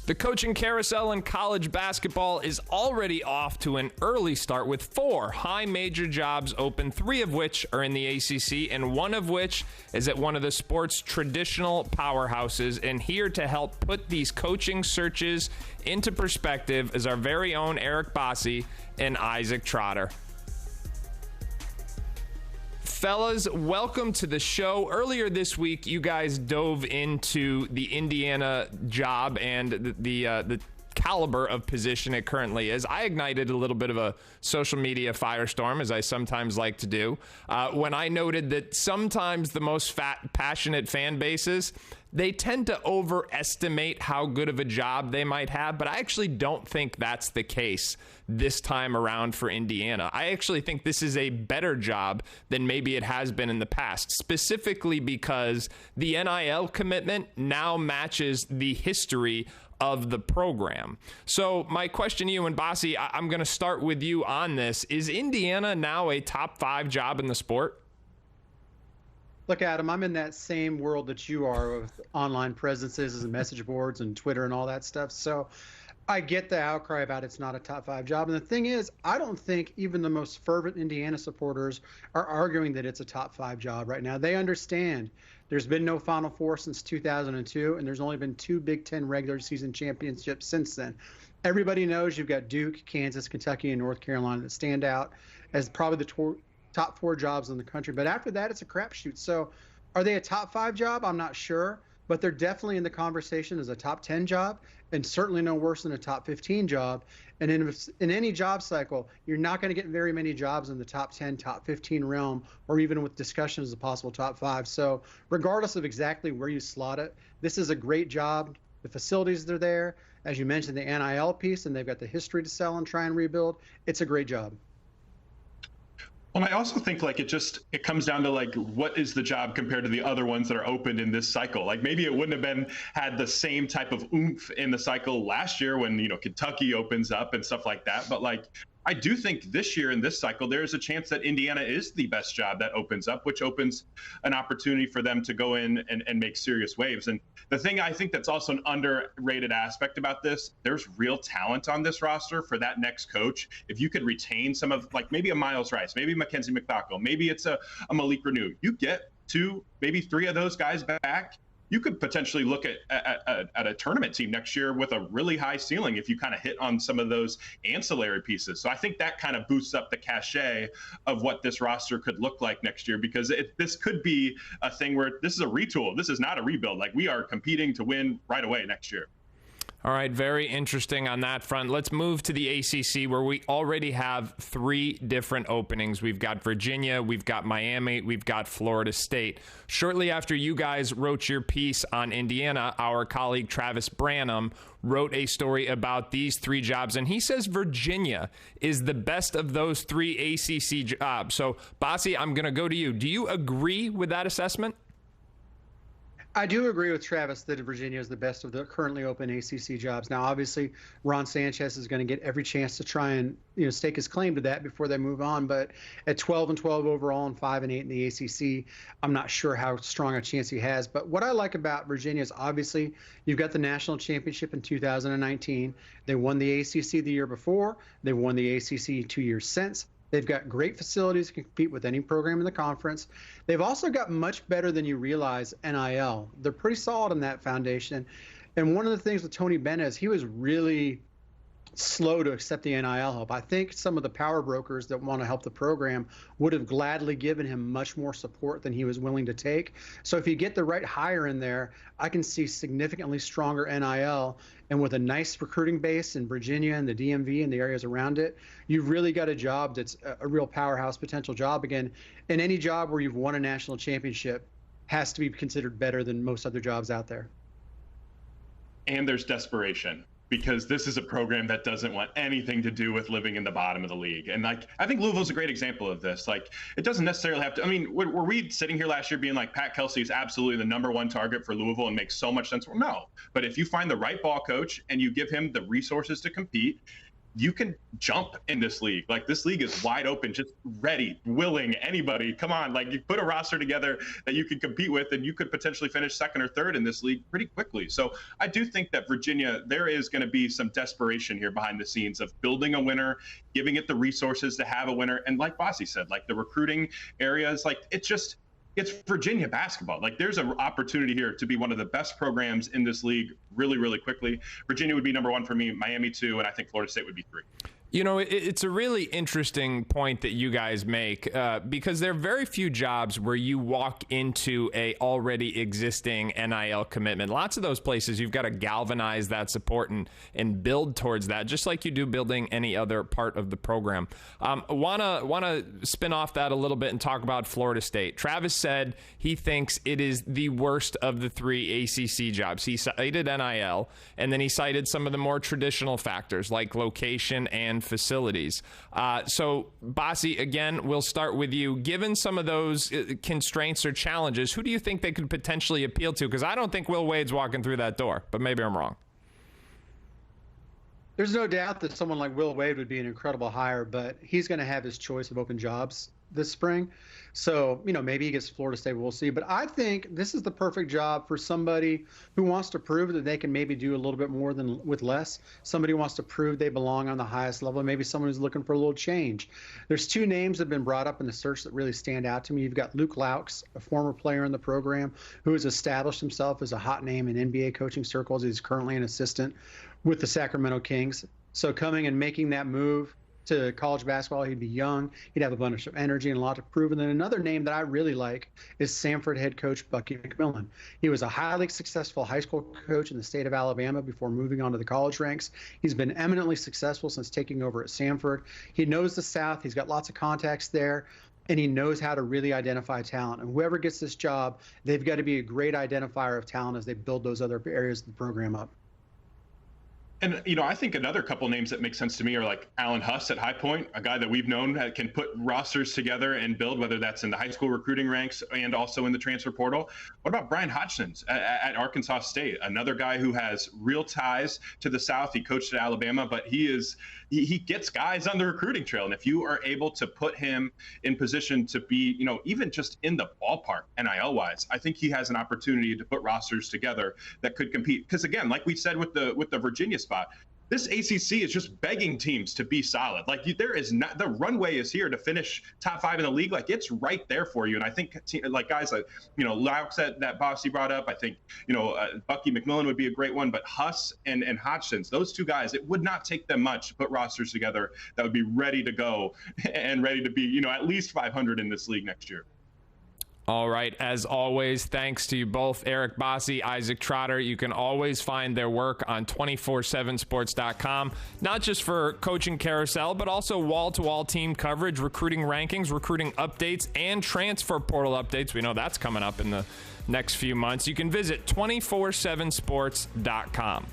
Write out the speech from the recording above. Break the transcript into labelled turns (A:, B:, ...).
A: The coaching carousel in college basketball is already off to an early start with 4 high major jobs open, 3 of which are in the ACC and 1 of which is at one of the sport's traditional powerhouses. And here to help put these coaching searches into perspective is our very own Eric Bossi and Isaac Trotter. Fellas, welcome to the show. Earlier this week, you guys dove into the Indiana job and the caliber of position it currently is. I ignited a little bit of a social media firestorm, as I sometimes like to do, when I noted that sometimes the most passionate fan bases, they tend to overestimate how good of a job they might have, but I actually don't think that's the case this time around for Indiana. I actually think this is a better job than maybe it has been in the past, specifically because the NIL commitment now matches the history of the program. So my question to you, and Bossi, I'm going to start with you on this. Is Indiana now a top 5 job in the sport?
B: Look, Adam, I'm in that same world that you are with online presences and message boards and Twitter and all that stuff. So I get the outcry about it's not a top 5 job. And the thing is, I don't think even the most fervent Indiana supporters are arguing that it's a top 5 job right now. They understand there's been no Final Four since 2002, and there's only been 2 Big Ten regular season championships since then. Everybody knows you've got Duke, Kansas, Kentucky, and North Carolina that stand out as probably the top 4 jobs in the country. But after that, it's a crapshoot. So are they a top 5 job? I'm not sure. But they're definitely in the conversation as a top 10 job, and certainly no worse than a top 15 job. And in any job cycle, you're not going to get very many jobs in the top 10, top 15 realm, or even with discussion as a possible top 5. So regardless of exactly where you slot it, this is a great job. The facilities are there. As you mentioned, the NIL piece, and they've got the history to sell and try and rebuild. It's a great job.
C: Well, I also think it comes down to what is the job compared to the other ones that are opened in this cycle. Like maybe it wouldn't have had the same type of oomph in the cycle last year when, Kentucky opens up and stuff like that. But I do think this year in this cycle, there is a chance that Indiana is the best job that opens up, which opens an opportunity for them to go in and make serious waves. And the thing I think that's also an underrated aspect about this, there's real talent on this roster for that next coach. If you could retain some of maybe a Miles Rice, maybe Mackenzie McDougall, maybe it's a Malik Renew, you get 2, maybe 3 of those guys back. You could potentially look at a tournament team next year with a really high ceiling if you kind of hit on some of those ancillary pieces. So I think that kind of boosts up the cachet of what this roster could look like next year, because this could be a thing where this is a retool. This is not a rebuild. We are competing to win right away next year.
A: All right, very interesting on that front. Let's move to the ACC, where we already have 3 different openings. We've got Virginia, we've got Miami, we've got Florida State. Shortly after you guys wrote your piece on Indiana, our colleague Travis Branham wrote a story about these 3 jobs, and he says Virginia is the best of those 3 ACC jobs. So, Bossi, I'm going to go to you. Do you agree with that assessment?
B: I do agree with Travis that Virginia is the best of the currently open ACC jobs. Now, obviously, Ron Sanchez is going to get every chance to try and stake his claim to that before they move on. But at 12-12 overall and 5-8 in the ACC, I'm not sure how strong a chance he has. But what I like about Virginia is obviously you've got the national championship in 2019. They won the ACC the year before. They won the ACC 2 years since. They've got great facilities to compete with any program in the conference. They've also got much better than you realize NIL. They're pretty solid in that foundation. And one of the things with Tony Bennett is he was really slow to accept the NIL help. I think some of the power brokers that want to help the program would have gladly given him much more support than he was willing to take. So if you get the right hire in there, I can see significantly stronger NIL. And with a nice recruiting base in Virginia and the DMV and the areas around it, you've really got a job that's a real powerhouse potential job. Again, in any job where you've won a national championship has to be considered better than most other jobs out there.
C: And there's desperation, because this is a program that doesn't want anything to do with living in the bottom of the league. And I think Louisville's a great example of this. It doesn't necessarily have to, were we sitting here last year being Pat Kelsey is absolutely the #1 target for Louisville and makes so much sense? Well, no. But if you find the right ball coach and you give him the resources to compete, you can jump in this league. Like, this league is wide open, just ready, willing, anybody. Come on, like, you put a roster together that you can compete with, and you could potentially finish second or third in this league pretty quickly. So I do think that Virginia, there is going to be some desperation here behind the scenes of building a winner, giving it the resources to have a winner. And like Bossy said, like, the recruiting areas, like, it's Virginia basketball. Like, there's an opportunity here to be one of the best programs in this league really, really quickly. Virginia would be number 1 for me, Miami 2, and I think Florida State would be 3.
A: You know, it's a really interesting point that you guys make because there are very few jobs where you walk into a already existing NIL commitment. Lots of those places, you've got to galvanize that support and build towards that, just like you do building any other part of the program. Wanna spin off that a little bit and talk about Florida State. Travis said he thinks it is the worst of the 3 ACC jobs. He cited NIL, and then he cited some of the more traditional factors like location and facilities. So, Bossy, again, we'll start with you. Given some of those constraints or challenges, who do you think they could potentially appeal to? Because I don't think Will Wade's walking through that door, but maybe I'm wrong.
B: There's no doubt that someone like Will Wade would be an incredible hire, but he's going to have his choice of open jobs this spring. So, maybe he gets Florida State, we'll see. But I think this is the perfect job for somebody who wants to prove that they can maybe do a little bit more than with less. Somebody who wants to prove they belong on the highest level. Maybe someone who's looking for a little change. There's 2 names that have been brought up in the search that really stand out to me. You've got Luke Laux, a former player in the program who has established himself as a hot name in NBA coaching circles. He's currently an assistant with the Sacramento Kings. So coming and making that move to college basketball, he'd be young, he'd have a bunch of energy and a lot to prove. And then another name that I really like is Samford head coach Bucky McMillan. He was a highly successful high school coach in the state of Alabama before moving on to the college ranks. He's been eminently successful since taking over at Samford. He knows the South, he's got lots of contacts there, and he knows how to really identify talent. And whoever gets this job, they've got to be a great identifier of talent as they build those other areas of the program up.
C: And, I think another couple names that make sense to me are like Alan Huss at High Point, a guy that we've known that can put rosters together and build, whether that's in the high school recruiting ranks and also in the transfer portal. What about Brian Hodgson at Arkansas State? Another guy who has real ties to the South. He coached at Alabama, but he gets guys on the recruiting trail. And if you are able to put him in position to be, even just in the ballpark NIL wise, I think he has an opportunity to put rosters together that could compete. Because again, like we said with the Virginia spot, this ACC is just begging teams to be solid. Like, there is not, the runway is here to finish top 5 in the league. Like, it's right there for you. And I think like guys like, Laux that Bossy brought up, I think, Bucky McMillan would be a great one, but Huss and Hodgson's, those 2 guys, it would not take them much to put rosters together that would be ready to go and ready to be, at least 500 in this league next year.
A: All right. As always, thanks to you both, Eric Bossy, Isaac Trotter. You can always find their work on 247sports.com, not just for Coaching Carousel, but also wall-to-wall team coverage, recruiting rankings, recruiting updates, and transfer portal updates. We know that's coming up in the next few months. You can visit 247sports.com.